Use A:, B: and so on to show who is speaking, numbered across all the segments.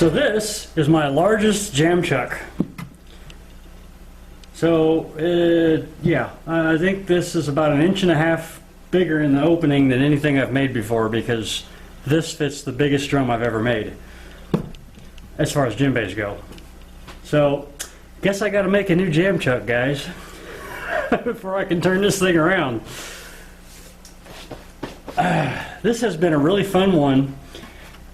A: So this is my largest jam chuck. So yeah, I think this is about 1.5 inches bigger in the opening than anything I've made before, because this fits the biggest drum I've ever made as far as djembes go. So guess I got to make a new jam chuck, guys, before I can turn this thing around. This has been a really fun one.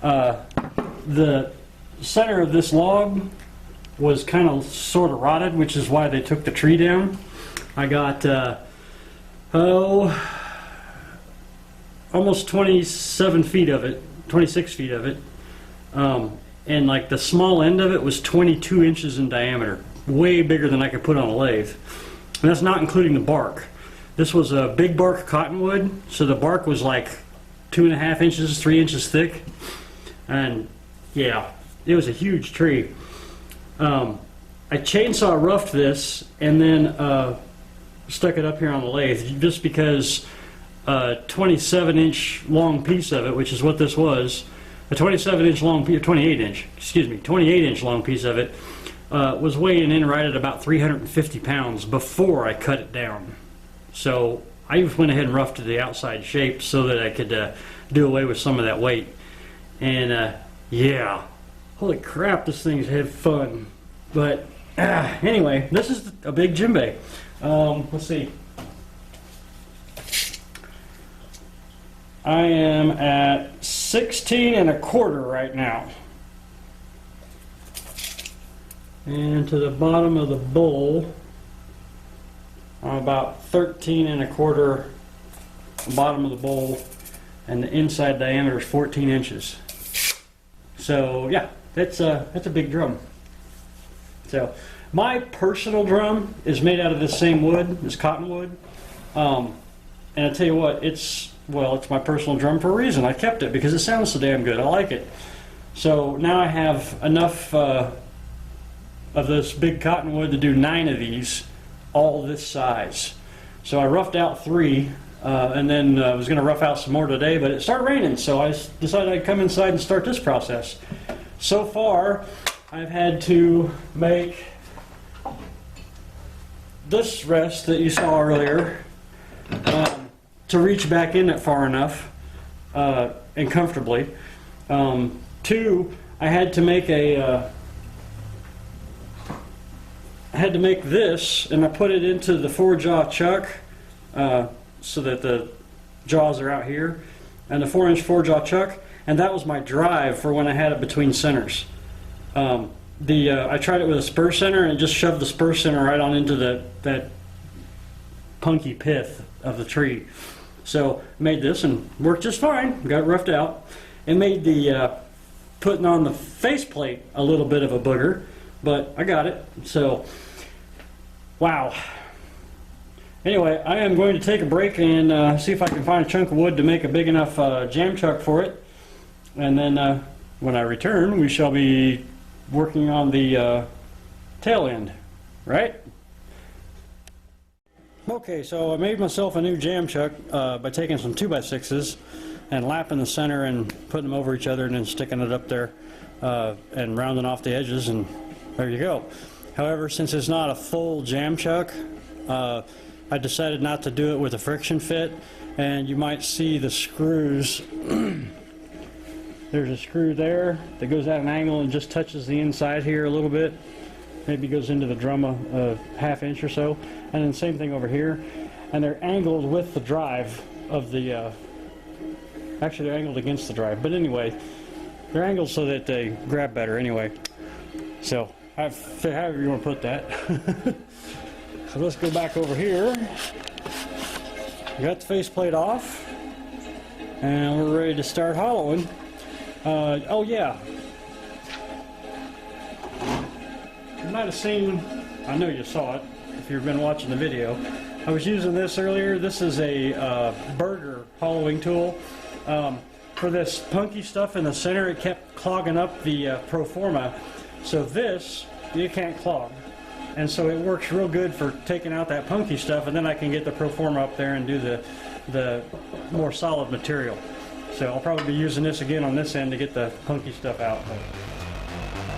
A: The center of this log was kind of sort of rotted, which is why they took the tree down. I got almost 27 feet of it, 26 feet of it, and like the small end of it was 22 inches in diameter, way bigger than I could put on a lathe. And that's not including the bark. This was a Big Bark Cottonwood, so the bark was like 2.5 inches, 3 inches thick, and yeah, it was a huge tree. I chainsaw roughed this and then stuck it up here on the lathe, just because a 27-inch long piece of it, which is what this was, a 27-inch long piece, 28-inch long piece of it, was weighing in right at about 350 pounds before I cut it down. So I just went ahead and roughed the outside shape so that I could do away with some of that weight. And yeah, holy crap, this thing's had fun. But anyway, this is a big djembe. Let's see. I am at 16.25 right now. And to the bottom of the bowl, I'm about 13.25 the bottom of the bowl, and the inside diameter is 14 inches. So yeah, that's a big drum. So my personal drum is made out of this same wood, this cottonwood, and I tell you what, it's my personal drum for a reason. I kept it because it sounds so damn good. I like it. So now I have enough of this big cottonwood to do 9 of these, all this size. So I roughed out 3, and then I was going to rough out some more today, but it started raining, so I decided I'd come inside and start this process. So far, I've had to make this rest that you saw earlier to reach back in it far enough and comfortably. 2, I had to make this, and I put it into the 4-jaw chuck so that the jaws are out here, and the 4-inch 4-jaw chuck, and that was my drive for when I had it between centers. I tried it with a spur center, and it just shoved the spur center right on into that punky pith of the tree. So made this and worked just fine. Got it roughed out. It made the putting on the faceplate a little bit of a booger, but I got it. So wow. Anyway, I am going to take a break and see if I can find a chunk of wood to make a big enough jam chuck for it. And then when I return, we shall be working on the tail end, right? Okay, so I made myself a new jam chuck by taking some 2x6s and lapping the center and putting them over each other and then sticking it up there and rounding off the edges, and there you go. However, since it's not a full jam chuck, I decided not to do it with a friction fit, and you might see the screws. There's a screw there that goes at an angle and just touches the inside here a little bit. Maybe goes into the drum a half inch or so. And then same thing over here. And they're angled with the drive of the, actually they're angled against the drive. But anyway, they're angled so that they grab better anyway. So, however you want to put that. So let's go back over here. Got the faceplate off. And we're ready to start hollowing. Oh yeah, you might have seen, I know you saw it if you've been watching the video. I was using this earlier. This is a burger hollowing tool. For this punky stuff in the center, it kept clogging up the pro forma. So this, you can't clog. And so it works real good for taking out that punky stuff, and then I can get the pro forma up there and do the more solid material. So I'll probably be using this again on this end to get the punky stuff out.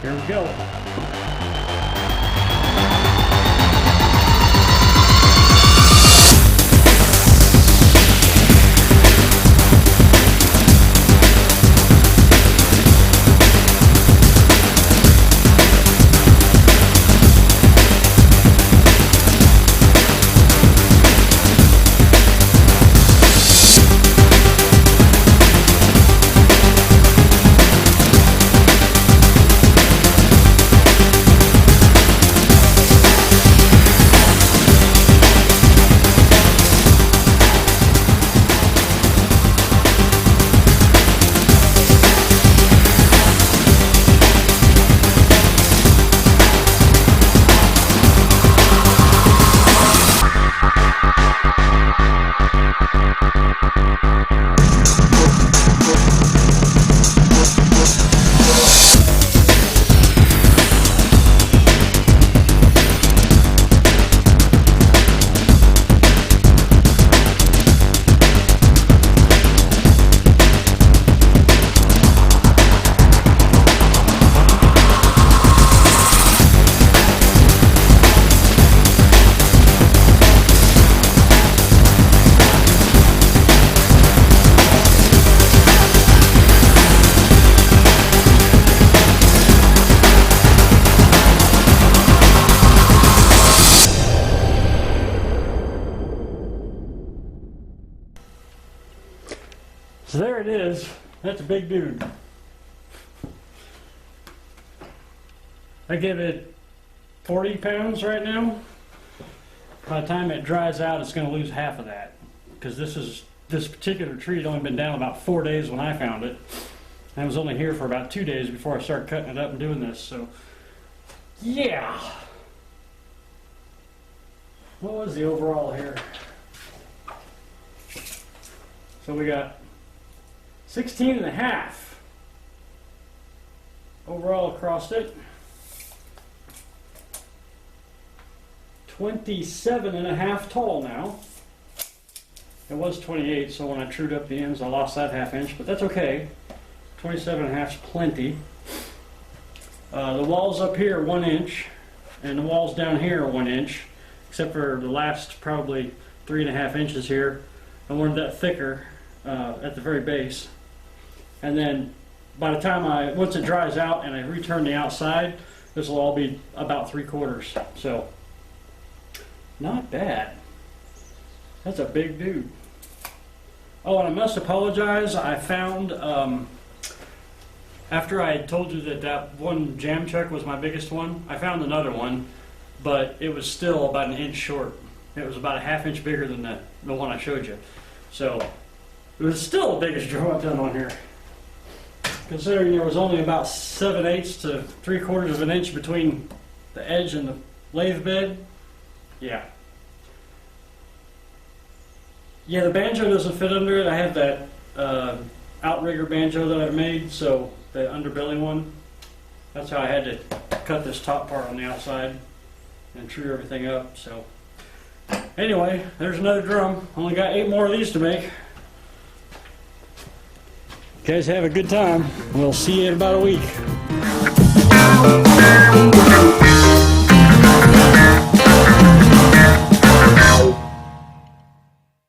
A: Here we go. So there it is. That's a big dude. I give it 40 pounds right now. By the time it dries out, it's going to lose half of that. Because this particular tree had only been down about 4 days when I found it. And I was only here for about 2 days before I started cutting it up and doing this. So, yeah. What was the overall here? So we got 16 and a half overall across it. 27 and a half tall now. It was 28, so when I trued up the ends, I lost that half inch, but that's okay. 27 and a half is plenty. The walls up here are 1 inch, and the walls down here are 1 inch, except for the last probably 3.5 inches here. I wanted that thicker at the very base. And then by the time once it dries out and I return the outside, this will all be about 3/4. So, not bad. That's a big dude. Oh, and I must apologize. I found, after I had told you that one jam chuck was my biggest one, I found another one, but it was still about 1 inch short. It was about a ½ inch bigger than the one I showed you. So, it was still the biggest drum I've done on here. Considering there was only about 7/8 to 3/4 of an inch between the edge and the lathe bed. Yeah. Yeah, the banjo doesn't fit under it. I have that outrigger banjo that I've made, so the underbelly one. That's how I had to cut this top part on the outside and true everything up. So anyway, there's another drum. Only got 8 more of these to make. Guys, have a good time. We'll see you in about a week.